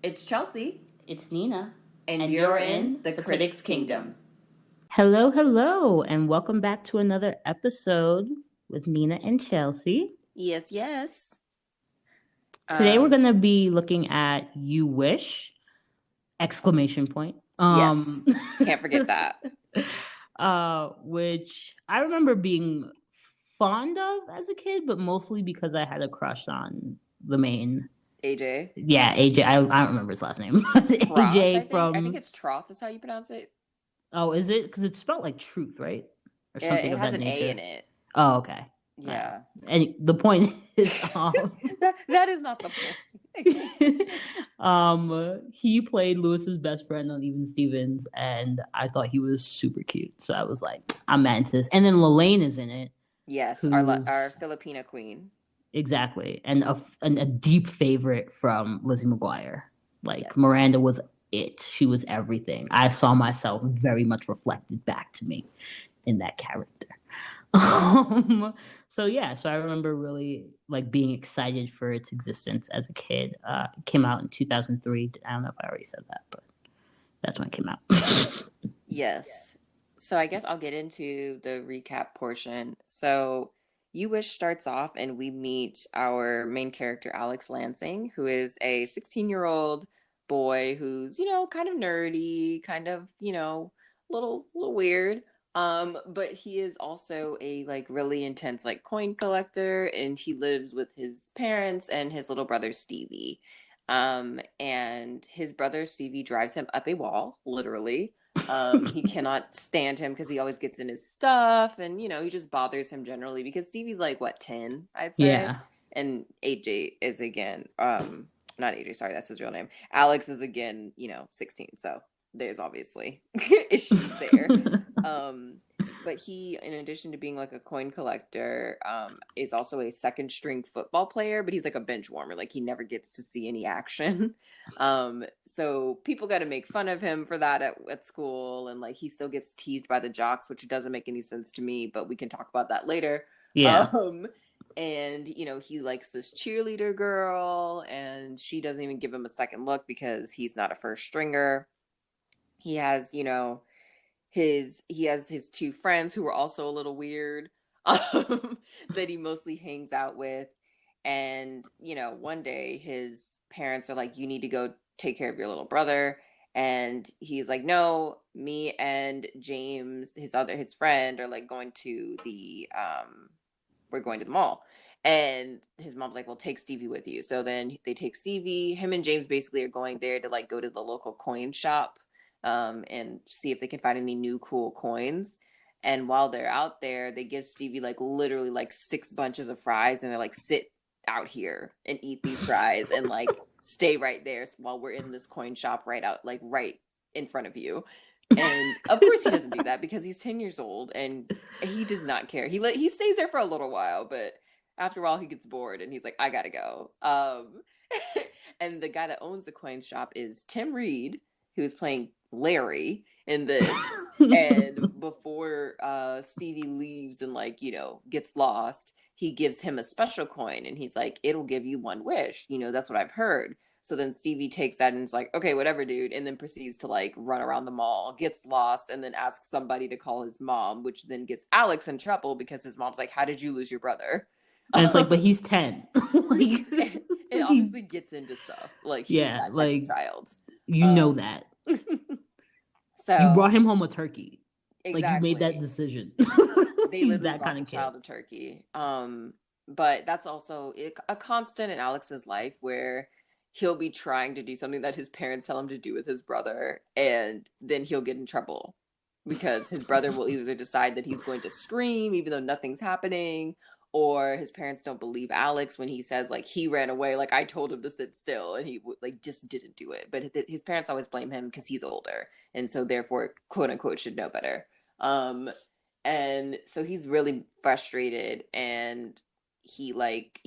It's Chelsea, It's Nina. and you're in the Critic's Kingdom. Hello, hello, and welcome back to another episode with Nina and Chelsea. Yes. Today we're going to be looking at You Wish! Exclamation point. Yes, can't forget that. Which I remember being fond of as a kid, but mostly because I had a crush on the main. AJ. Yeah, AJ. I don't remember his last name. Trauth, AJ from. I think it's Trauth is how you pronounce it. Oh, is it? Because it's spelled like truth, right? Or something It of has that an nature. A in it. Oh, okay. Yeah. And the point is, that is not the point. he played Lewis's best friend on Even Stevens, and I thought he was super cute. So I was like, I'm mad into this. And then Lalaine is in it. Yes, our Filipina queen. Exactly, and a deep favorite from Lizzie McGuire. Like Yes. Miranda was it. She was everything. I saw myself very much reflected back to me in that character. So I remember really like being excited for its existence as a kid. It came out in 2003. I don't know if I already said that, but that's when it came out. Yes. So I guess I'll get into the recap portion. So You Wish starts off and we meet our main character, Alex Lansing, who is a 16-year-old boy who's, kind of nerdy, kind of, little weird. But he is also a like really intense like coin collector, and he lives with his parents and his little brother Stevie. And his brother Stevie drives him up a wall, literally. He cannot stand him because he always gets in his stuff, and he just bothers him generally because Stevie's like what, 10, I'd say. Yeah. And AJ is again, not AJ, sorry, that's his real name. Alex is again, 16, so there's obviously issues there. But he, in addition to being like a coin collector, is also a second string football player, but he's like a bench warmer. Like he never gets to see any action. So people got to make fun of him for that at school. And like he still gets teased by the Jocks, which doesn't make any sense to me, but we can talk about that later. Yeah. And he likes this cheerleader girl, and she doesn't even give him a second look because he's not a first stringer. He has, he has his two friends who are also a little weird, that he mostly hangs out with. And, one day his parents are like, you need to go take care of your little brother. And he's like, no, me and James, his friend, are like going to we're going to the mall. And his mom's like, well, take Stevie with you. So then they take Stevie. Him and James basically are going there to like go to the local coin shop, and see if they can find any new cool coins. And while they're out there, they give Stevie like literally like 6 bunches of fries, and they're like, sit out here and eat these fries and like stay right there while we're in this coin shop right in front of you. And of course he doesn't do that because he's 10 years old and he does not care. He stays there for a little while, but after a while he gets bored and he's like, I gotta go. And the guy that owns the coin shop is Tim Reed, who's playing Larry in this. And before Stevie leaves and like, gets lost, he gives him a special coin and he's like, it'll give you one wish. That's what I've heard. So then Stevie takes that and is like, okay, whatever, dude. And then proceeds to like run around the mall, gets lost, and then asks somebody to call his mom, which then gets Alex in trouble because his mom's like, how did you lose your brother? And it's like, but he's 10. Like, it obviously gets into stuff. Like, he's that type of child. You know that. So you brought him home a turkey. Exactly. Like, you made that decision. They live that kind of child, a turkey. But that's also a constant in Alex's life where he'll be trying to do something that his parents tell him to do with his brother, and then he'll get in trouble because his brother will either decide that he's going to scream even though nothing's happening, or his parents don't believe Alex when he says like he ran away, like I told him to sit still, and he like just didn't do it. But his parents always blame him because he's older, and so therefore quote unquote should know better. And so he's really frustrated, and he like,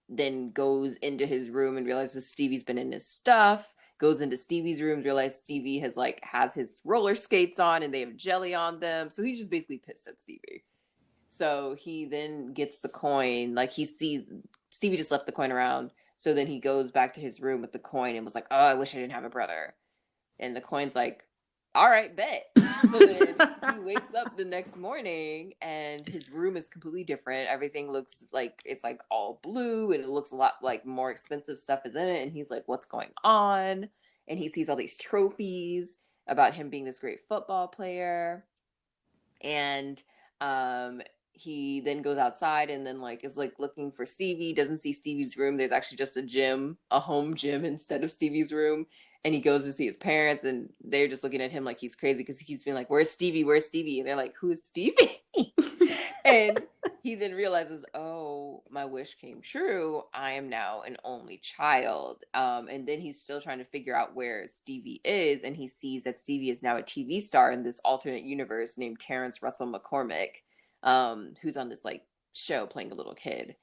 then goes into his room and realizes Stevie's been in his stuff, goes into Stevie's room, realizes Stevie has his roller skates on and they have jelly on them. So he's just basically pissed at Stevie. So he then gets the coin, like he sees Stevie just left the coin around. So then he goes back to his room with the coin and was like, oh, I wish I didn't have a brother. And the coin's like, all right, bet. So then he wakes up the next morning and his room is completely different. Everything looks like it's like all blue and it looks a lot like more expensive stuff is in it. And he's like, what's going on? And he sees all these trophies about him being this great football player. And he then goes outside and then like is like looking for Stevie, doesn't see Stevie's room. There's actually just a gym, a home gym instead of Stevie's room. And he goes to see his parents and they're just looking at him like he's crazy because he keeps being like, where's Stevie? Where's Stevie? And they're like, who is Stevie? And he then realizes, oh, my wish came true. I am now an only child. And then he's still trying to figure out where Stevie is. And he sees that Stevie is now a TV star in this alternate universe named Terrence Russell McCormick, who's on this like show playing a little kid.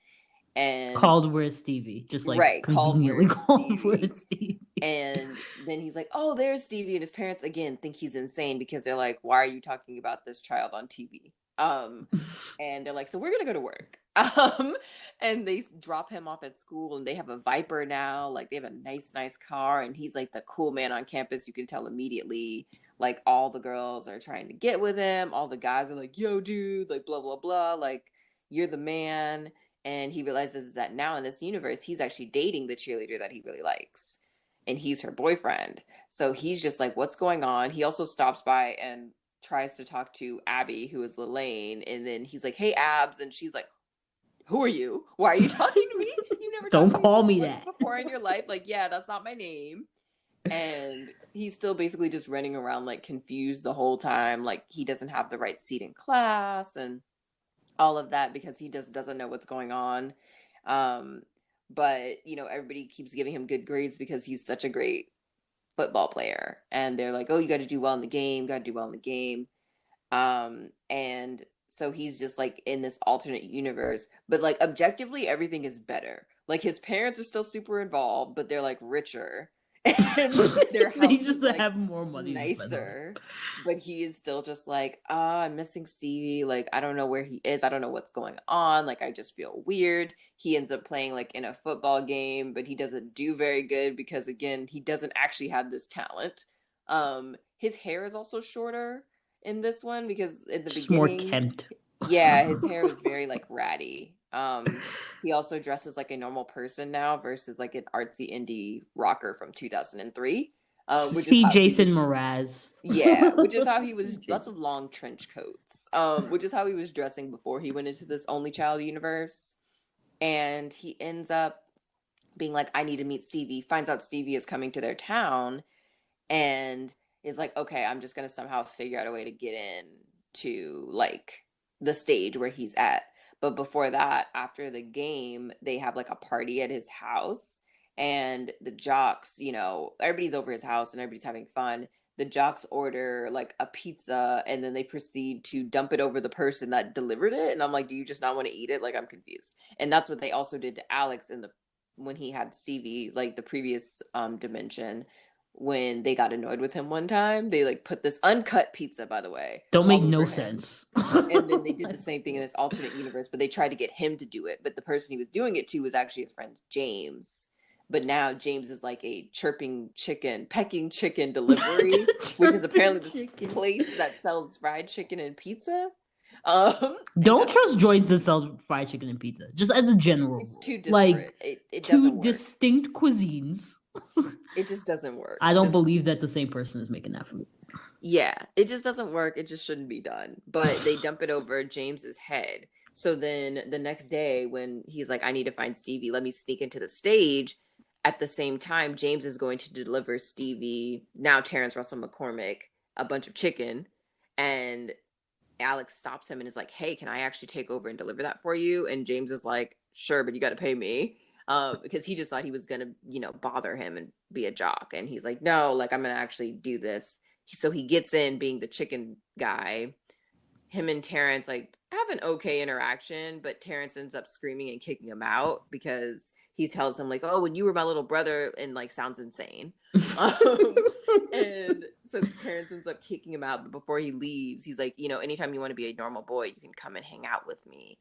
And called Where's Stevie? Just like right, conveniently called Where's Stevie. And then he's like, oh, there's Stevie. And his parents again think he's insane because they're like, why are you talking about this child on TV? And they're like, so we're gonna go to work. And they drop him off at school and they have a Viper now. Like they have a nice car, and he's like the cool man on campus. You can tell immediately. Like all the girls are trying to get with him. All the guys are like, yo, dude, like blah blah blah, like you're the man. And he realizes that now in this universe, he's actually dating the cheerleader that he really likes. And he's her boyfriend. So he's just like, what's going on? He also stops by and tries to talk to Abby, who is Lalaine. And then he's like, hey, Abs. And she's like, who are you? Why are you talking to me? You never Don't talked call to me that before in your life. Like, yeah, that's not my name. And he's still basically just running around like confused the whole time. Like he doesn't have the right seat in class and all of that because he just doesn't know what's going on. But you know, everybody keeps giving him good grades because he's such a great football player, and they're like, oh, you got to do well in the game. And so he's just like in this alternate universe, but like objectively everything is better. Like his parents are still super involved, but they're like richer. And their house they just is, like, have more money, nicer, but he is still just like, I'm missing Stevie. Like, I don't know where he is. I don't know what's going on. Like, I just feel weird. He ends up playing like in a football game, but he doesn't do very good because again, he doesn't actually have this talent. His hair is also shorter in this one because in the just beginning, more kempt. Yeah, his hair was very like ratty. He also dresses like a normal person now versus like an artsy indie rocker from 2003. Which See is how Jason he was, Mraz. yeah, which is how he was. Lots of long trench coats. Which is how he was dressing before he went into this only child universe. And he ends up being like, I need to meet Stevie. Finds out Stevie is coming to their town, and is like, okay, I'm just gonna somehow figure out a way to get in to like the stage where he's at. But before that, after the game, they have like a party at his house, and the Jocks, you know, everybody's over his house and everybody's having fun. The Jocks order like a pizza and then they proceed to dump it over the person that delivered it. And I'm like, do you just not want to eat it? Like, I'm confused. And that's what they also did to Alex in the when he had Stevie, like the previous dimension, when they got annoyed with him one time. They like put this uncut pizza, by the way, don't make all no over him. sense. And then they did the same thing in this alternate universe, but they tried to get him to do it. But the person he was doing it to was actually his friend James. But now James is like a chirping chicken, pecking chicken delivery, which is apparently this place that sells fried chicken and pizza. Don't trust joints that sell fried chicken and pizza. Just as a general It's rule. too disparate. Like it two doesn't work. distinct cuisines. It just doesn't work. I don't believe that the same person is making that food. Yeah, it just doesn't work. It just shouldn't be done. But they dump it over James's head. So then the next day when he's like, I need to find Stevie, let me sneak into the stage. At the same time, James is going to deliver Stevie, now Terrence Russell McCormick, a bunch of chicken. And Alex stops him and is like, hey, can I actually take over and deliver that for you? And James is like, sure, but you got to pay me. Because he just thought he was going to, you know, bother him and be a jock. And he's like, no, like, I'm going to actually do this. So he gets in being the chicken guy. Him and Terrence, like, have an okay interaction, but Terrence ends up screaming and kicking him out because he tells him, like, oh, when you were my little brother, and, like, sounds insane. And so Terrence ends up kicking him out, but before he leaves, he's like, you know, anytime you want to be a normal boy, you can come and hang out with me.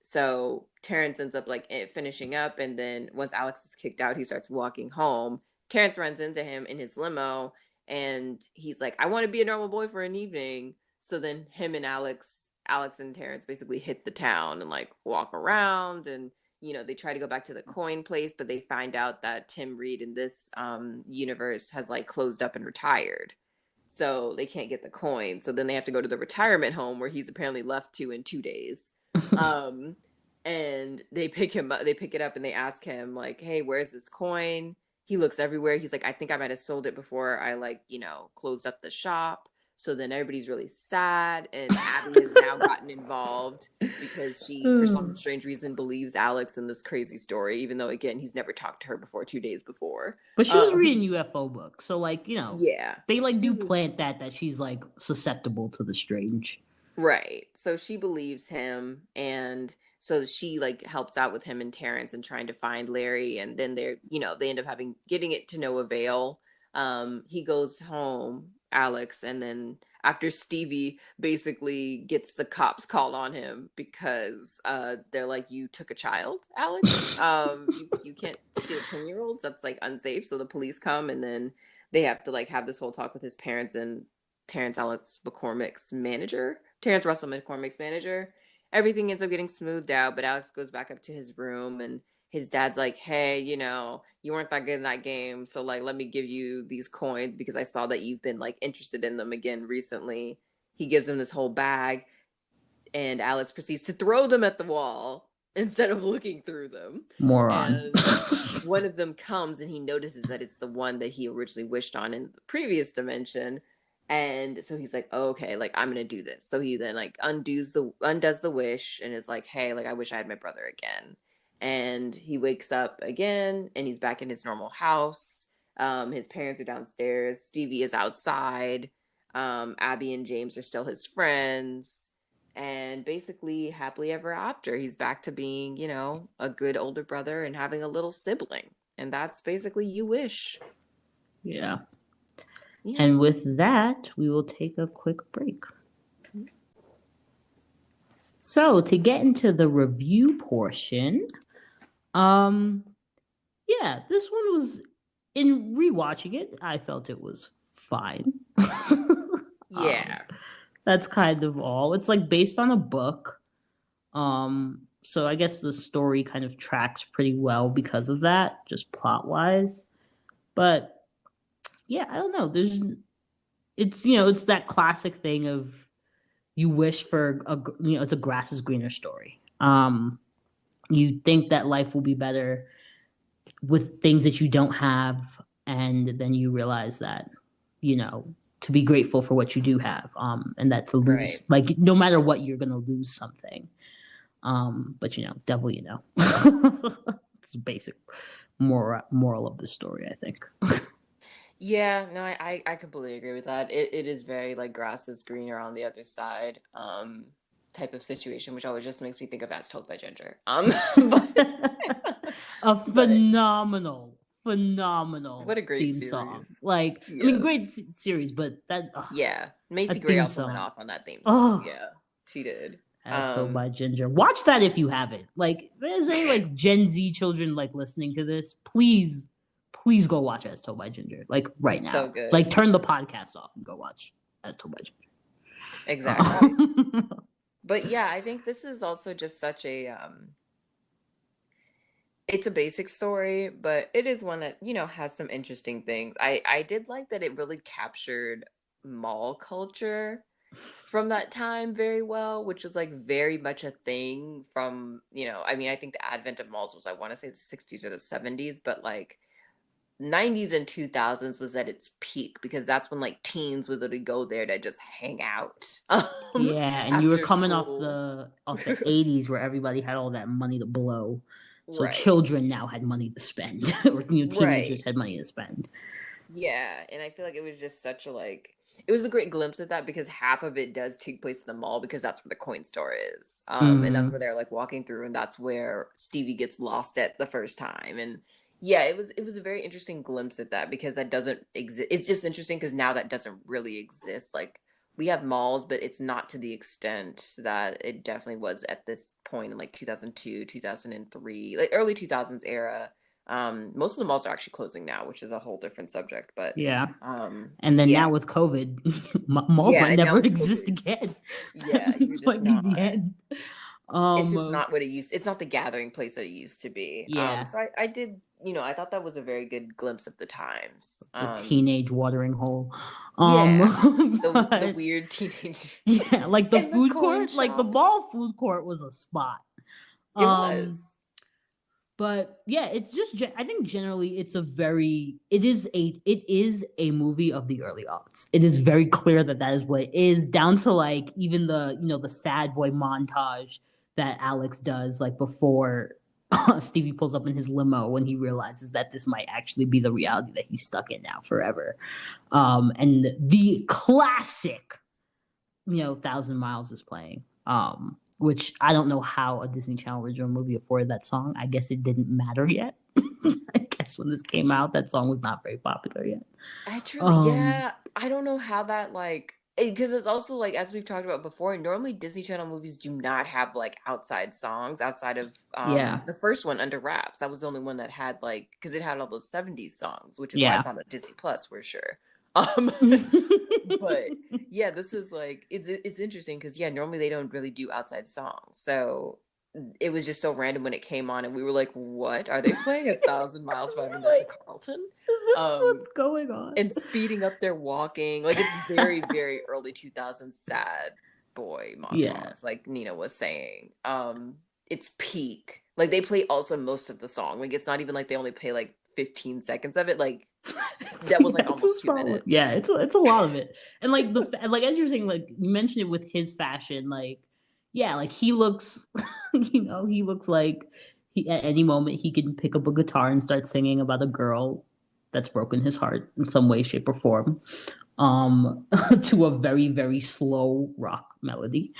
So Terrence ends up like finishing up, and then once Alex is kicked out, he starts walking home. Terrence runs into him in his limo, and he's like, "I want to be a normal boy for an evening." So then him and Alex and Terrence basically hit the town and like walk around, and they try to go back to the coin place, but they find out that Tim Reed in this universe has like closed up and retired. So they can't get the coin. So then they have to go to the retirement home where he's apparently left to in 2 days. Um, and they pick him up, they pick it up and they ask him like, "Hey, where's this coin?" He looks everywhere. He's like, "I think I might have sold it before I like, closed up the shop." So then everybody's really sad, and Abby has now gotten involved because she, for some strange reason, believes Alex in this crazy story, even though, again, he's never talked to her before 2 days before. But she was reading UFO books, so like, Yeah, they like do plant that she's like susceptible to the strange. right. So she believes him, and so she like helps out with him and Terrence and trying to find Larry, and then they end up getting it to no avail. He goes home, Alex, and then after Stevie basically gets the cops called on him because they're like, "You took a child, Alex. You can't steal 10-year-olds. That's like unsafe." So the police come, and then they have to like have this whole talk with his parents and Terrence Russell McCormick's manager. Everything ends up getting smoothed out, but Alex goes back up to his room, and his dad's like, "Hey, you weren't that good in that game, so like let me give you these coins because I saw that you've been like interested in them again recently." He gives him this whole bag, and Alex proceeds to throw them at the wall instead of looking through them. Moron. And one of them comes, and he notices that it's the one that he originally wished on in the previous dimension. And so he's like, "Oh, okay, like I'm gonna do this." So he then like undoes the wish and is like, "Hey, like I wish I had my brother again." And he wakes up again, and he's back in his normal house. His parents are downstairs. Stevie is outside. Abby and James are still his friends. And basically, happily ever after, he's back to being, a good older brother and having a little sibling. And that's basically You Wish. Yeah. And with that, we will take a quick break. So to get into the review portion, this one was, in rewatching it, I felt it was fine. Yeah. That's kind of all. It's like based on a book. So I guess the story kind of tracks pretty well because of that, just plot wise. But yeah, I don't know. It's that classic thing of you wish for it's a grass is greener story. You think that life will be better with things that you don't have, and then you realize that, to be grateful for what you do have, and that to lose, right. Like no matter what, you're gonna lose something. But devil, it's a basic moral of the story, I think. Yeah, no, I completely agree with that. It is very like grass is greener on the other side, type of situation, which always just makes me think of As Told by Ginger. A phenomenal what a great theme series. Song. Like, yes. I mean, great series, but that Macy Gray also went off on that theme song. Yeah, she did. As Told by Ginger. Watch that if you haven't. Like, there's any like Gen Z children like listening to this, please go watch As Told by Ginger. Like right now. So good. Like turn the podcast off and go watch As Told by Ginger. Exactly. But yeah, I think this is also just such a it's a basic story, but it is one that, has some interesting things. I did like that it really captured mall culture from that time very well, which was like very much a thing from, I think the advent of malls was, I want to say the 60s or the 70s, but like 90s and 2000s was at its peak because that's when like teens would literally go there to just hang out. Yeah, and you were coming off the 80s where everybody had all that money to blow. So right. Children now had money to spend, or teenagers had money to spend. Yeah, and I feel like it was just such a it was a great glimpse of that because half of it does take place in the mall because that's where the coin store is, and that's where they're like walking through, and that's where Stevie gets lost at the first time, and yeah, it was a very interesting glimpse at that because that doesn't exist. It's just interesting because now that doesn't really exist. Like we have malls, but it's not to the extent that it definitely was at this point in like 2002, 2003, like early 2000s era. Most of the malls are actually closing now, which is a whole different subject, but Yeah. And then now yeah. with COVID, malls Yeah, might and now never with exist COVID, again. yeah, you're This just might be the not. end. It's just Um, not what it used. It's not the gathering place that it used to be. yeah, So I did, I thought that was a very good glimpse of the times. the teenage watering hole. Yeah, the But weird teenage yeah, like the in the food coin court, like the shop. mall food court was a spot. It Um, was. but yeah, it's just I think generally it's a very it is a movie of the early aughts. It is very clear that that is what it is, down to like even the the sad boy montage that Alex does like before Stevie pulls up in his limo when he realizes that this might actually be the reality that he's stuck in now forever. And the classic, 1,000 Miles is playing. Which I don't know how a Disney Channel original movie afforded that song. I guess it didn't matter yet. I guess when this came out, that song was not very popular yet. I truly, Um, yeah, I don't know how that like because it's also like as we've talked about before, normally Disney Channel movies do not have like outside songs outside of yeah, the first one Under Wraps. That was the only one that had like because it had all those 70s songs, which is why yeah. it's on Disney Plus for sure. Um but yeah, this is like it's interesting because yeah, normally they don't really do outside songs. So it was just so random when it came on and we were like, what? Are they playing A Thousand Miles by Vanessa Like, Carlton? is this Um what's going on? and speeding up their walking. Like it's very, very early 2000s sad boy Yeah. montage, like Nina was saying. It's peak. Like they play also most of the song. Like it's not even like they only play like 15 seconds of it. Like that was like It's a almost two solid. Yeah, minutes. it's a lot of it. And like like as you're saying, like you mentioned it with his fashion, like yeah, like he looks, he looks like he at any moment he can pick up a guitar and start singing about a girl that's broken his heart in some way, shape, or form, to a very very slow rock melody.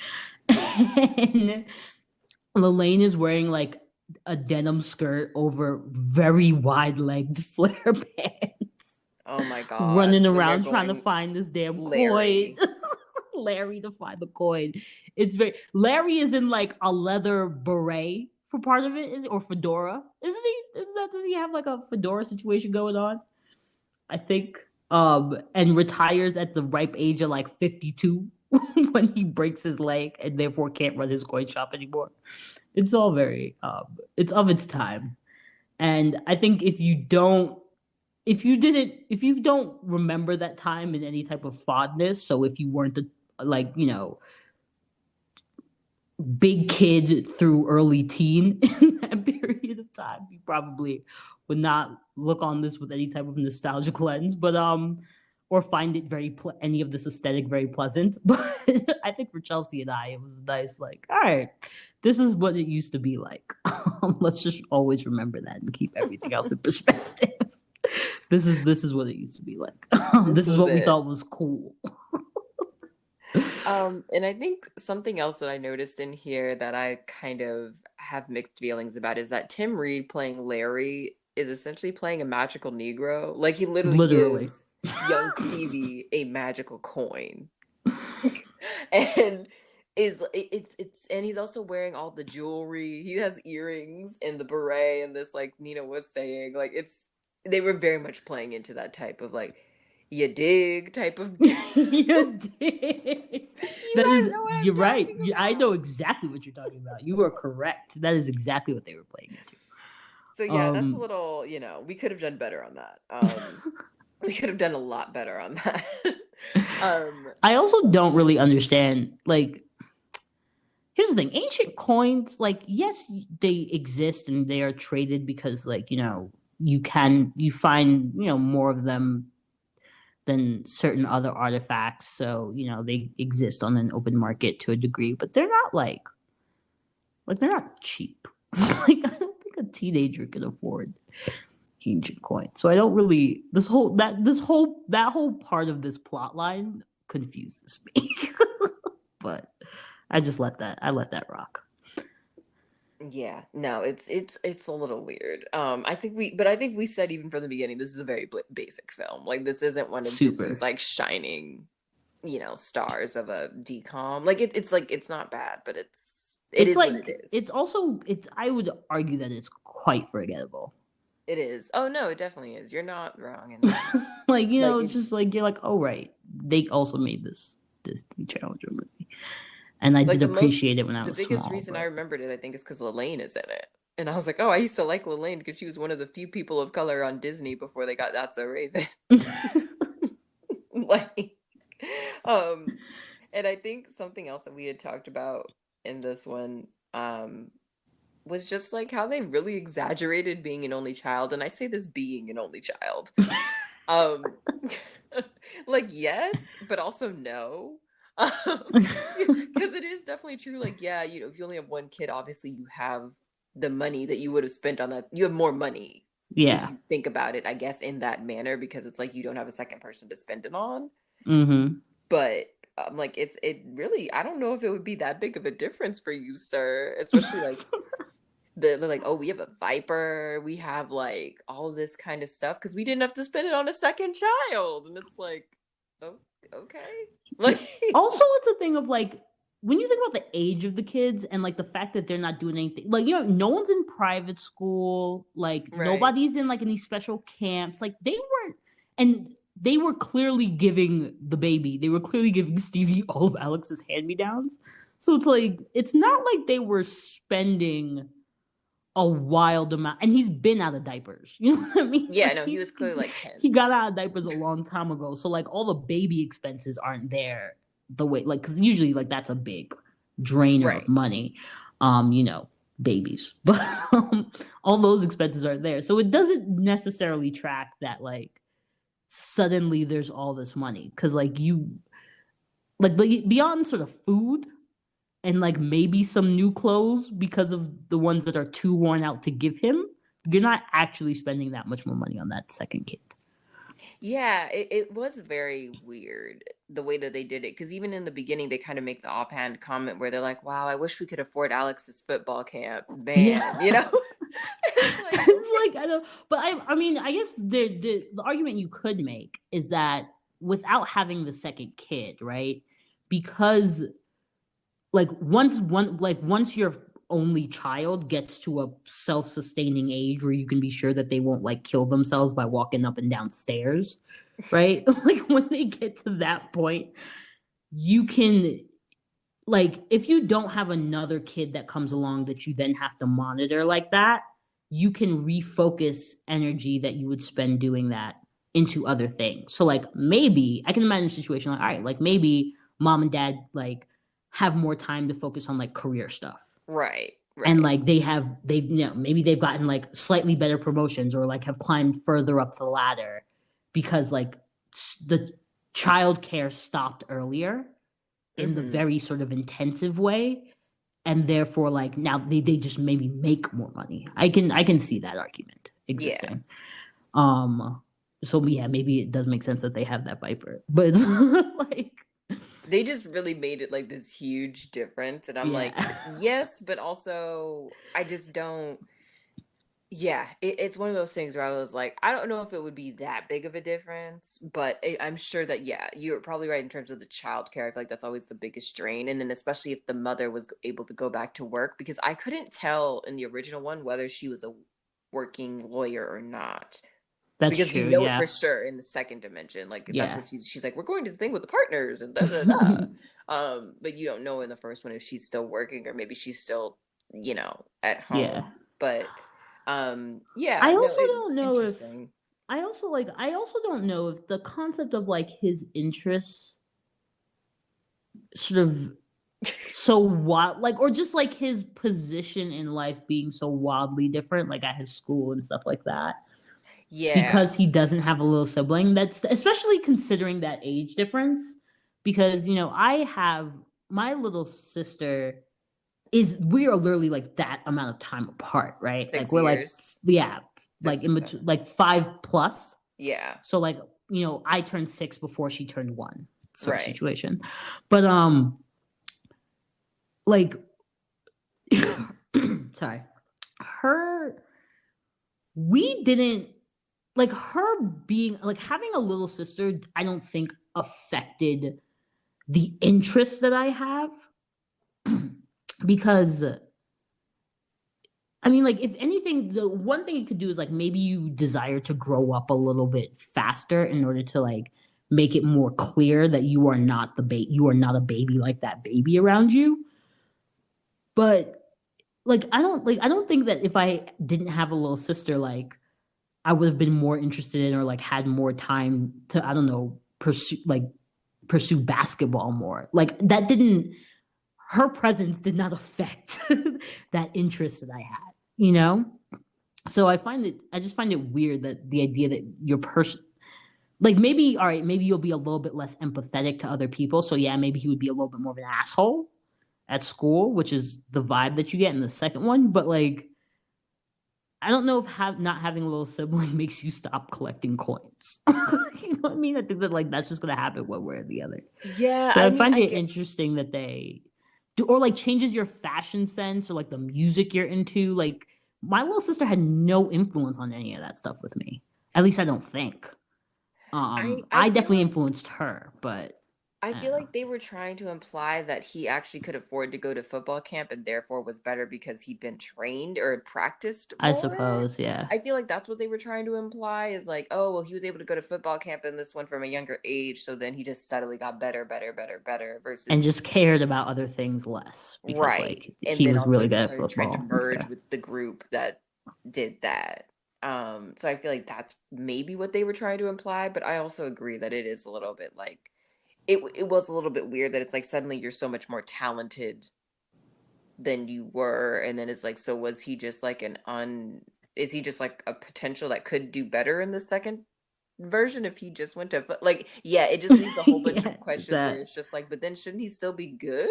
And Lalaine is wearing like a denim skirt over very wide legged flare pants, Oh my God. running When they're around trying to going find this damn coin. Larry. Larry to find the coin. It's very Larry is in like a leather beret for part of it, is or fedora. Isn't he? Isn't that does he have like a fedora situation going on? I think. And retires at the ripe age of like 52 when he breaks his leg and therefore can't run his coin shop anymore. It's all very it's of its time. And I think if you don't remember that time in any type of fondness, so if you weren't the like, big kid through early teen in that period of time, you probably would not look on this with any type of nostalgic lens, but or find it any of this aesthetic very pleasant. But I think for Chelsea and I, it was nice. Like, all right, this is what it used to be like. Let's just always remember that and keep everything else in perspective. This is what it used to be like. This This is was what we it. thought was cool. And I think something else that I noticed in here that I kind of have mixed feelings about is that Tim Reed playing Larry is essentially playing a magical Negro. Like he literally Literally. gives young Stevie a magical coin. And it's and he's also wearing all the jewelry. He has earrings and the beret and this like Nina was saying. Like it's they were very much playing into that type of like you dig type of You did. You That guys is, know what I'm you're right. talking I know about. exactly what you're talking about. You are correct. That is exactly what they were playing So into. yeah, that's a little, we could have done better on that. We could have done a lot better on that. um, I also don't really understand. Like, here's the thing: ancient coins, like, yes, they exist and they are traded because, like, you find more of them than certain other artifacts. So they exist on an open market to a degree, but they're not like they're not cheap. Like I don't think a teenager can afford ancient coins. So I don't really that whole part of this plot line confuses me. But I let that rock. yeah, no, it's a little weird. I think we said even from the beginning, this is a very basic film. Like this isn't one of Super. Disney's like shining. stars of a DCOM. Like it's like it's not bad, but it It's is what it like is. it's also it's I would argue that it's quite forgettable. It is. Oh no, it definitely is. You're not wrong in that. Like, Like it's just like you're like, oh right, they also made this Challenger movie, and I like did appreciate it when I the was biggest small. reason I But remembered it, I think, is because Lalaine is in it. And I was like, oh, I used to like Lalaine because she was one of the few people of color on Disney before they got That's So Raven. Like, um, and I think something else that we had talked about in this one, was just like how they really exaggerated being an only child. And I say this being an only child. Um, like yes, but also no. Because it is definitely true. Like, yeah, if you only have one kid, obviously you have the money that you would have spent on that. You have more money if yeah. you think about it, I guess, in that manner, because it's like you don't have a second person to spend it on. Mm-hmm. But like it really, I don't know if it would be that big of a difference for you, sir. Especially like they're like, oh, we have a Viper, we have like all this kind of stuff because we didn't have to spend it on a second child, and it's like, oh, okay, like, Also, it's a thing of like when you think about the age of the kids and like the fact that they're not doing anything, like no one's in private school, like right, nobody's in like any special camps, like they weren't, and they were clearly giving the baby, they were clearly giving Stevie all of Alex's hand me downs, so it's like it's not like they were spending a wild amount, and he's been out of diapers. You know what I mean? yeah, Like no, he was clearly like he 10. got out of diapers a long time ago, so like all the baby expenses aren't there the way like because usually like that's a big drainer of Right. money, babies, but all those expenses are there, so it doesn't necessarily track that like suddenly there's all this money because like you like beyond sort of food and like maybe some new clothes because of the ones that are too worn out to give him, you're not actually spending that much more money on that second kid. Yeah, it was very weird the way that they did it, because even in the beginning they kind of make the offhand comment where they're like, wow, I wish we could afford Alex's football camp, man, Yeah. It's like, It's okay. like I don't, but I mean I guess the argument you could make is that without having the second kid, right? Because like once your only child gets to a self-sustaining age where you can be sure that they won't like kill themselves by walking up and down stairs, right? Like when they get to that point, you can like if you don't have another kid that comes along that you then have to monitor like that, you can refocus energy that you would spend doing that into other things. So like maybe I can imagine a situation like all right, like maybe mom and dad like have more time to focus on like career stuff. Right, And right. like they've maybe they've gotten like slightly better promotions or like have climbed further up the ladder because like the child care stopped earlier in the Hmm. very sort of intensive way, and therefore like now they just maybe make more money. I can see that argument Yeah. existing. So yeah, maybe it does make sense that they have that Viper, but it's like They just really made it like this huge difference, and I'm like, yeah. yes, but also I just don't. Yeah, it's one of those things where I was like, I don't know if it would be that big of a difference, but I'm sure that, yeah, you're probably right in terms of the childcare. I feel like that's always the biggest drain. And then especially if the mother was able to go back to work, because I couldn't tell in the original one whether she was a working lawyer or not. That's Because you true. know it for Yeah. sure in the second dimension. Like that's Yeah. what she's like, we're going to the thing with the partners and da da da. But you don't know in the first one if she's still working or maybe she's still, at Yeah. home. But yeah, I no, also it's don't know if interesting. I also don't know if the concept of like his interests sort of so wild like or just like his position in life being so wildly different like at his school and stuff like that Yeah. because he doesn't have a little sibling, that's especially considering that age difference, because I have my little sister is we are literally like that amount of time apart, right? Like six we're like years, yeah, like six or in between 7. like 5 plus. Yeah. So like I turned 6 before she turned 1 sort of Right. situation, but like sorry, her we didn't like her being like having a little sister I don't think affected the interests that I have. Because I mean, like, if anything, the one thing you could do is like maybe you desire to grow up a little bit faster in order to like make it more clear that you are not you are not a baby like that baby around you. But like I don't think that if I didn't have a little sister, like I would have been more interested in or like had more time to, I don't know, pursue basketball more. Like that didn't her presence did not affect that interest that I had, you know? So I just find it weird that the idea that your person, like maybe, all right, maybe you'll be a little bit less empathetic to other people. So yeah, maybe he would be a little bit more of an asshole at school, which is the vibe that you get in the second one. But like, I don't know if not having a little sibling makes you stop collecting coins. You know what I mean? I think that like that's just gonna happen one way or the other. Yeah, So I I mean, find I it get. interesting that they do, or like changes your fashion sense or like the music you're into. Like my little sister had no influence on any of that stuff with me. At least I don't think. I I feel definitely like influenced her, but I I don't feel know. like they were trying to imply that he actually could afford to go to football camp and therefore was better because he'd been trained or had practiced I more. suppose, yeah. I feel like that's what they were trying to imply is like, oh, well, he was able to go to football camp in this one from a younger age, so then he just steadily got better, better, better, better And versus just cared about other things less because right. like And he then was also really good just at started trying to football and merge stuff. with the group that did that. So I feel like that's maybe what they were trying to imply, but I also agree that it is a little bit like it was a little bit weird that it's like suddenly you're so much more talented than you were, and then it's like, so was he just like is he just like a potential that could do better in the second version if he just went to like, yeah, it just leaves a whole bunch Yeah, of questions where that it's just like, but then shouldn't he still be good?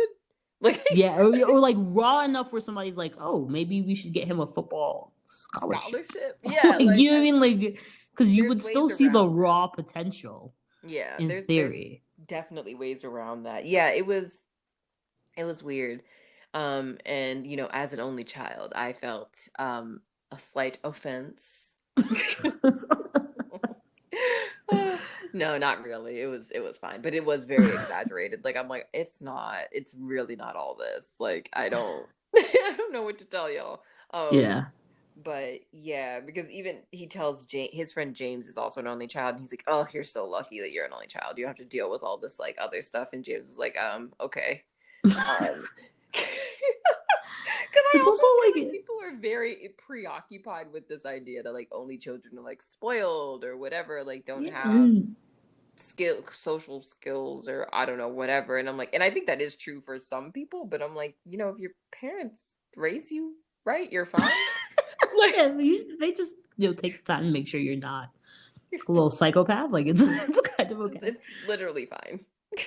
Like yeah, or like raw enough where somebody's like, oh, maybe we should get him a football scholarship. scholarship, Like, yeah, like you know what I mean? Like, because you there's would still ways see the around raw this. potential Yeah, in there's theory. definitely ways around that. Yeah, it was weird. And as an only child, I felt a slight offense. No, not really. It was fine, but it was very exaggerated. Like I'm like, it's really not all this. Like I don't I don't know what to tell y'all. Um Yeah. but yeah, because even he tells his friend James is also an only child, and he's like, "Oh, you're so lucky that you're an only child. You don't have to deal with all this like other stuff." And James is like, okay." Um, because I It's also also feel like like people are very preoccupied with this idea that like only children are like spoiled or whatever, like don't have yeah, social skills or I don't know, whatever. And I'm like, and I think that is true for some people, but I'm like, if your parents raise you right, you're fine. Like, yeah, they just take the time to make sure you're not a little psychopath. Like it's kind of it's, okay. it's literally fine.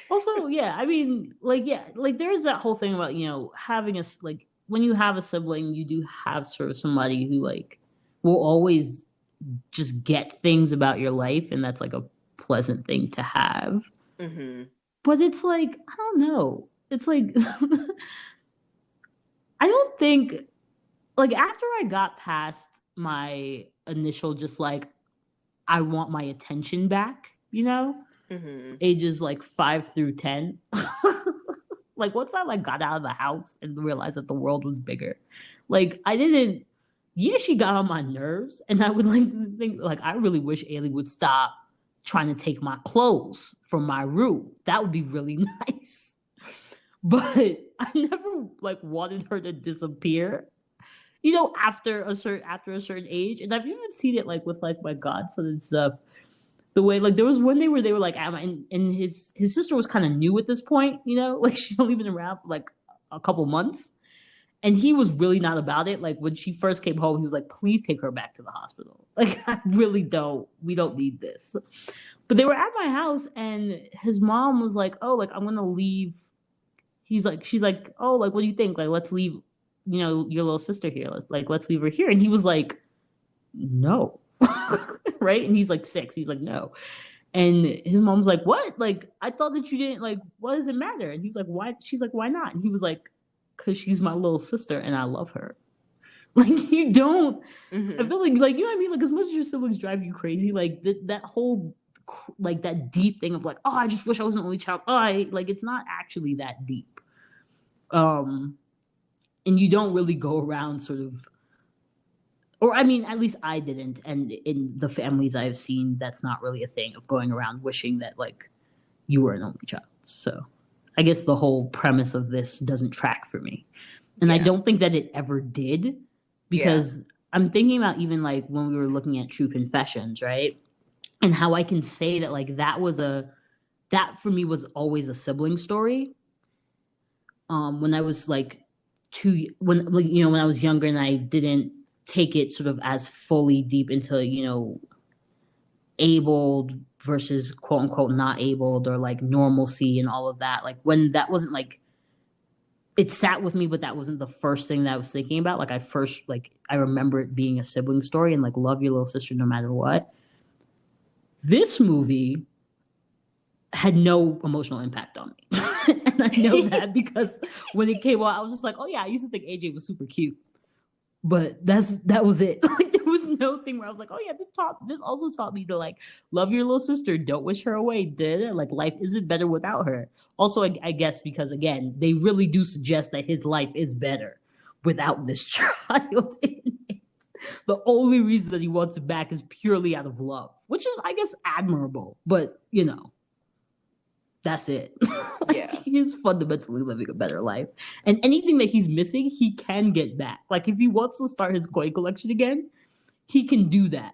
Also, yeah, I mean, like yeah, like there's that whole thing about having like when you have a sibling, you do have sort of somebody who like will always just get things about your life, and that's like a pleasant thing to have. Hmm. But it's like I don't know. It's like I don't think like after I got past my initial just like I want my attention back, Hmm. ages like 5 through 10. Like once I like got out of the house and realized that the world was bigger, like I didn't. Yeah, she got on my nerves, and I would like think like I really wish Ailey would stop trying to take my clothes from my room. That would be really nice. But I never like wanted her to disappear. After a certain age, and I've even seen it like with like my godson and stuff. The way like there was one day where they were like and his sister was kind of new at this point, like she'd only been around for like a couple months, and he was really not about it. Like when she first came home, he was like, "Please take her back to the hospital. Like I really don't. We don't need this." But they were at my house, and his mom was like, "Oh, like I'm gonna leave." She's like, "Oh, like what do you think? Like let's leave, your little sister here. Let's leave her here." And he was like, "No." Right? And he's like 6. He's like, "No." And his mom's like, "What? Like, I thought that you didn't like. What does it matter?" And he was like, "Why?" She's like, "Why not?" And he was like, "Cause she's my little sister, and I love her." Like, you don't. I Hmm. feel like you know what I mean. Like, as much as your siblings drive you crazy, like that whole like that deep thing of like, oh, I just wish I was an only child. Oh, like it's not actually that deep. And you don't really go around sort of, or I mean, at least I didn't. And in the families I've seen, that's not really a thing of going around wishing that like you were an only child. So I guess the whole premise of this doesn't track for me. And I don't think that it ever did, because I'm thinking about even like when we were looking at True Confessions, right? And how I can say that like that for me was always a sibling story. When I was like when I was younger and I didn't take it sort of as fully deep into, abled versus quote unquote not abled, or like normalcy and all of that. Like when that wasn't like, it sat with me, but that wasn't the first thing that I was thinking about. Like I remember it being a sibling story and like love your little sister no matter what. This movie had no emotional impact on me. And I know that because when it came out, I was just like, oh yeah, I used to think AJ was super cute. But that was it. Like there was no thing where I was like, oh yeah, this also taught me to like love your little sister, don't wish her away, like life isn't better without her. Also, I guess because again, they really do suggest that his life is better without this child in it. The only reason that he wants it back is purely out of love, which is, I guess, admirable. But that's it. Like, he is fundamentally living a better life. And anything that he's missing, he can get back. Like if he wants to start his coin collection again, he can do that.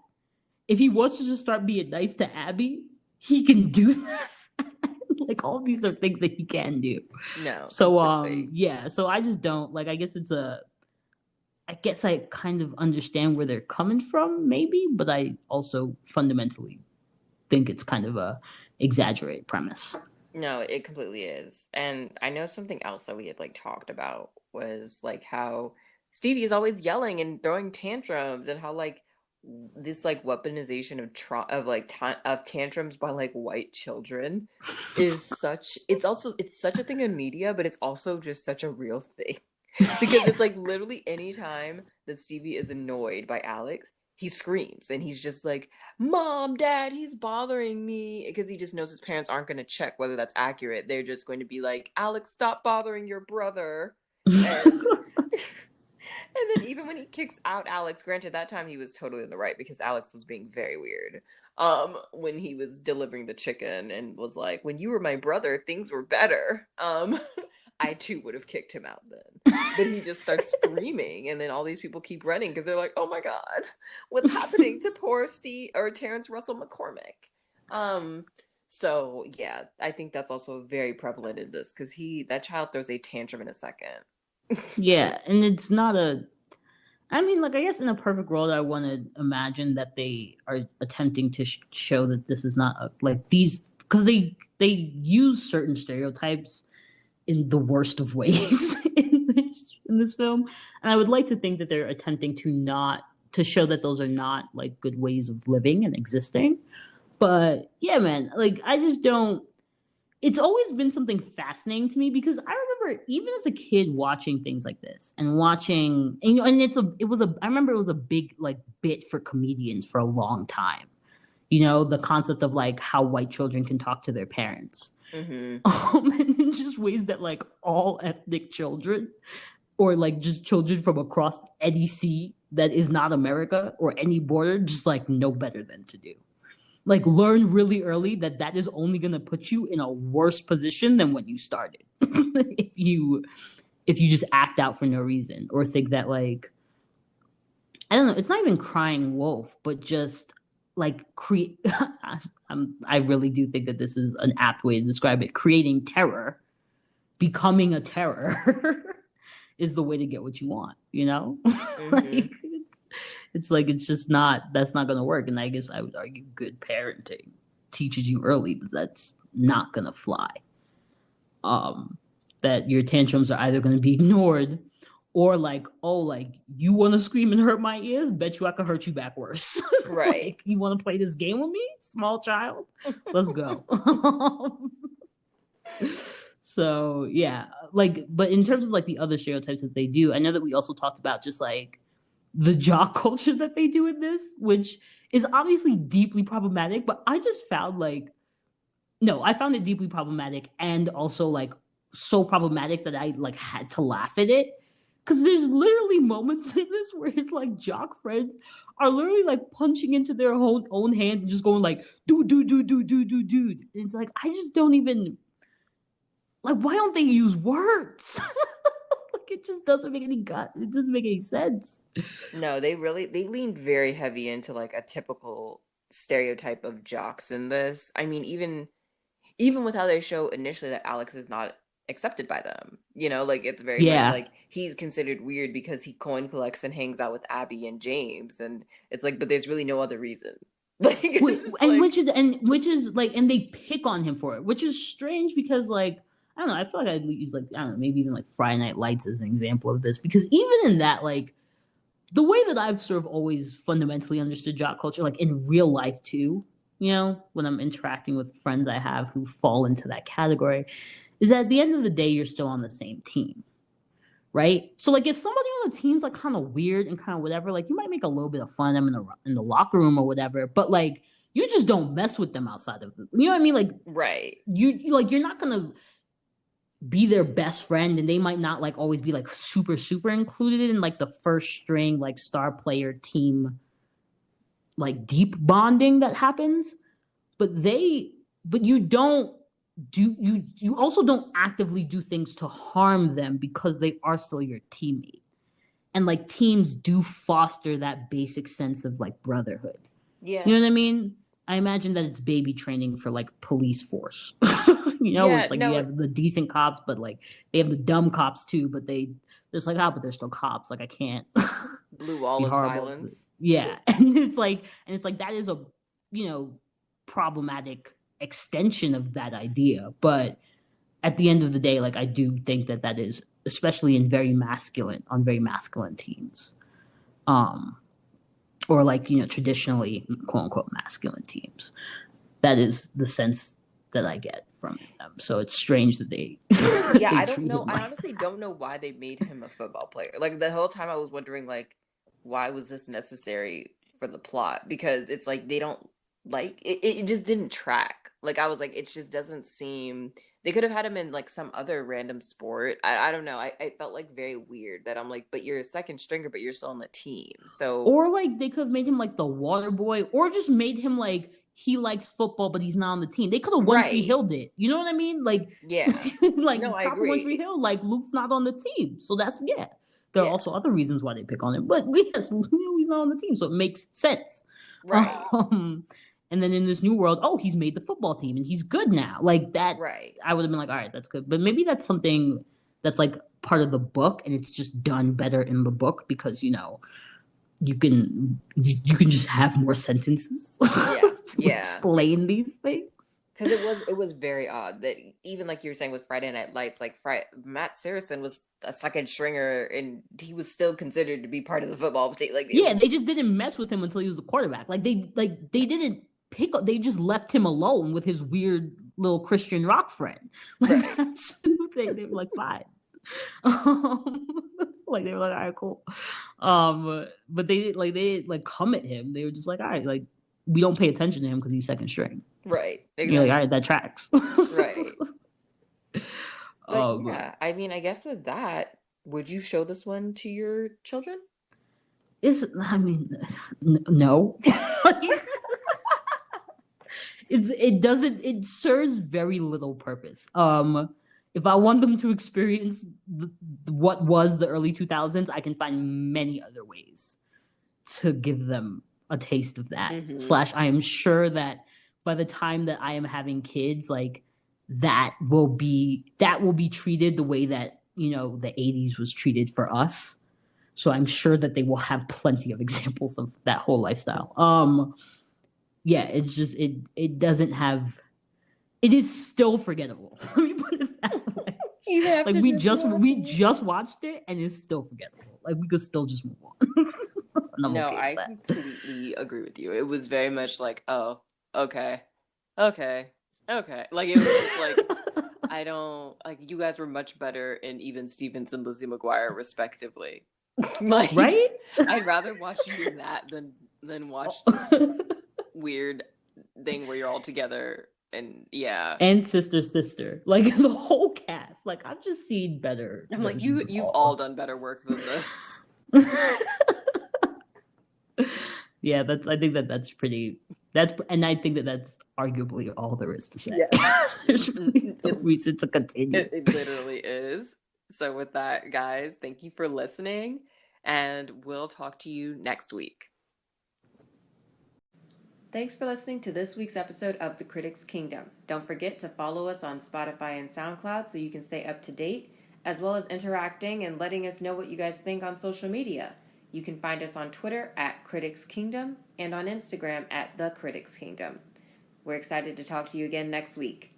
If he wants to just start being nice to Abby, he can do that. Like all these are things that he can do. No. So so I just don't like, I guess I kind of understand where they're coming from, maybe, but I also fundamentally think it's kind of a exaggerated premise. No, it completely is. And I know something else that we had like talked about was like how Stevie is always yelling and throwing tantrums, and how like this like weaponization of tantrums by like white children is it's such a thing in media, but it's also just such a real thing. Because it's like literally any time that Stevie is annoyed by Alex, he screams and he's just like, Mom, Dad, he's bothering me. Because he just knows his parents aren't going to check whether that's accurate. They're just going to be like, Alex, stop bothering your brother. And then even when he kicks out Alex, granted that time he was totally in the right because Alex was being very weird. When he was delivering the chicken and was like, when you were my brother, things were better. I too would have kicked him out then. But he just starts screaming, and then all these people keep running because they're like, oh my God, what's happening to poor Terrence Russell McCormick? So yeah, I think that's also very prevalent in this because that child throws a tantrum in a second. Yeah, and it's not I mean, like, I guess in a perfect world, I want to imagine that they are attempting to show that this is not like these, because they use certain stereotypes in the worst of ways in this film, and I would like to think that they're attempting to show that those are not like good ways of living and existing. But yeah, man, like I just don't. It's always been something fascinating to me because I remember even as a kid watching things like this and watching, and, I remember it was a big like bit for comedians for a long time. The concept of like how white children can talk to their parents. Mm-hmm. And in just ways that like all ethnic children or like just children from across any sea that is not America or any border just like know better than to do. Like learn really early that is only going to put you in a worse position than when you started. if you just act out for no reason or think that like, I don't know, it's not even crying wolf, but just like I really do think that this is an apt way to describe it. Creating terror, becoming a terror is the way to get what you want, Mm-hmm. Like, it's just that's not going to work. And I guess I would argue good parenting teaches you early that that's not going to fly. That your tantrums are either going to be ignored or like, oh, like you want to scream and hurt my ears? Bet you I can hurt you back worse. Right. Like, you want to play this game with me, small child? Let's go. So yeah, like, but in terms of like the other stereotypes that they do, I know that we also talked about just like the jock culture that they do in this, which is obviously deeply problematic. But I just found like no, I found it deeply problematic and also like so problematic that I like had to laugh at it. Cause there's literally moments in this where it's like jock friends are literally like punching into their own hands and just going like dude. And it's like I just don't even like why don't they use words? Like it just doesn't make any gut. It doesn't make any sense. No, they leaned very heavy into like a typical stereotype of jocks in this. I mean, even with how they show initially that Alex is not accepted by them. Like it's very much Yeah. like he's considered weird because he coin collects and hangs out with Abby and James, and it's like, but there's really no other reason. Like it's just And like, which is like and they pick on him for it, which is strange because like I don't know, I feel like I'd use like I don't know, maybe even like Friday Night Lights as an example of this because even in that like the way that I've sort of always fundamentally understood jock culture, like in real life too, when I'm interacting with friends I have who fall into that category, is that at the end of the day, you're still on the same team, right? So like if somebody on the team's like kind of weird and kind of whatever, like you might make a little bit of fun of them in the locker room or whatever, but like you just don't mess with them outside of you know what I mean? Like right. like you're not gonna be their best friend and they might not like always be like super included in like the first string like star player team like deep bonding that happens but you don't you also don't actively do things to harm them because they are still your teammate and like teams do foster that basic sense of like brotherhood. Yeah. You know what I mean? I imagine that it's baby training for like police force. Where Yeah, it's like you no, have the decent cops, but like they have the dumb cops too, but they just like, but they're still cops. Like I can't blue wall be of horrible. silence. Yeah. And it's like that is a you know problematic extension of that idea. But at the end of the day, like I do think that that is especially in very masculine teams. Um or like traditionally quote unquote masculine teams. That is the sense that I get from them. So it's strange that they Yeah, they I don't treat know. him I like honestly that. don't know why they made him a football player. Like the whole time I was wondering like why was this necessary for the plot? Because it's like they don't like it just didn't track. Like I was like it just doesn't seem they could have had him in like some other random sport. I don't know. I felt like very weird that I'm like, but you're a second stringer, but you're still on the team. So Or like they could have made him like the water boy, or just made him like he likes football, but he's not on the team. They could have One Tree right. Hilled it. You know what I mean? Like, Yeah. No, like I proper One Tree agree. Hill. Like Luke's not on the team, so that's yeah. There are Yeah. also other reasons why they pick on him, but yes, he's not on the team, so it makes sense. Right. And then in this new world, oh, he's made the football team and he's good now. Like that, Right. I would have been like, all right, that's good. But maybe that's something that's like part of the book, and it's just done better in the book because you can just have more sentences Yeah. to Yeah. explain these things. Because it was very odd that even like you were saying with Friday Night Lights, like Matt Saracen was a second stringer and he was still considered to be part of the football team. Like it Yeah, was they just didn't mess with him until he was a quarterback. They didn't pick up. They just left him alone with his weird little Christian rock friend. Like right, that's the thing. They were like fine. Um, like they were like all right, cool. But they come at him. They were just like all right, like we don't pay attention to him because he's second string. right, You're like all right, exactly, that tracks. right. But um, yeah, I mean, I guess with that, would you show this one to your children? is I mean, no. It serves very little purpose. If I want them to experience what was the early 2000s, I can find many other ways to give them a taste of that. Mm-hmm. Slash, I am sure that by the time that I am having kids, like that will be treated the way that the 80s was treated for us. So I'm sure that they will have plenty of examples of that whole lifestyle. Yeah, it's just it doesn't have it is still forgettable. Let me put it that way. Even Like after we just just we watching it? just watched it and it's still forgettable. Like we could still just move on. And I'm No, okay with I that. completely agree with you. It was very much like, oh, okay, okay, okay. Like it was just like I don't like you guys were much better in Even Stevens and Lizzie McGuire respectively. Like, Right? I'd rather watch you in that than watch this weird thing where you're all together and yeah. And Sister. Like the whole cast. Like I've just seen better I'm like, versions of you've all all done better work than this. of Yeah, that's pretty and I think that's arguably all there is to say. Yes. There's really no It, reason to continue. it literally is. So with that, guys, thank you for listening, and we'll talk to you next week. Thanks for listening to this week's episode of The Critics Kingdom. Don't forget to follow us on Spotify and SoundCloud so you can stay up to date, as well as interacting and letting us know what you guys think on social media. You can find us on Twitter at Critics Kingdom and on Instagram at The Critics Kingdom. We're excited to talk to you again next week.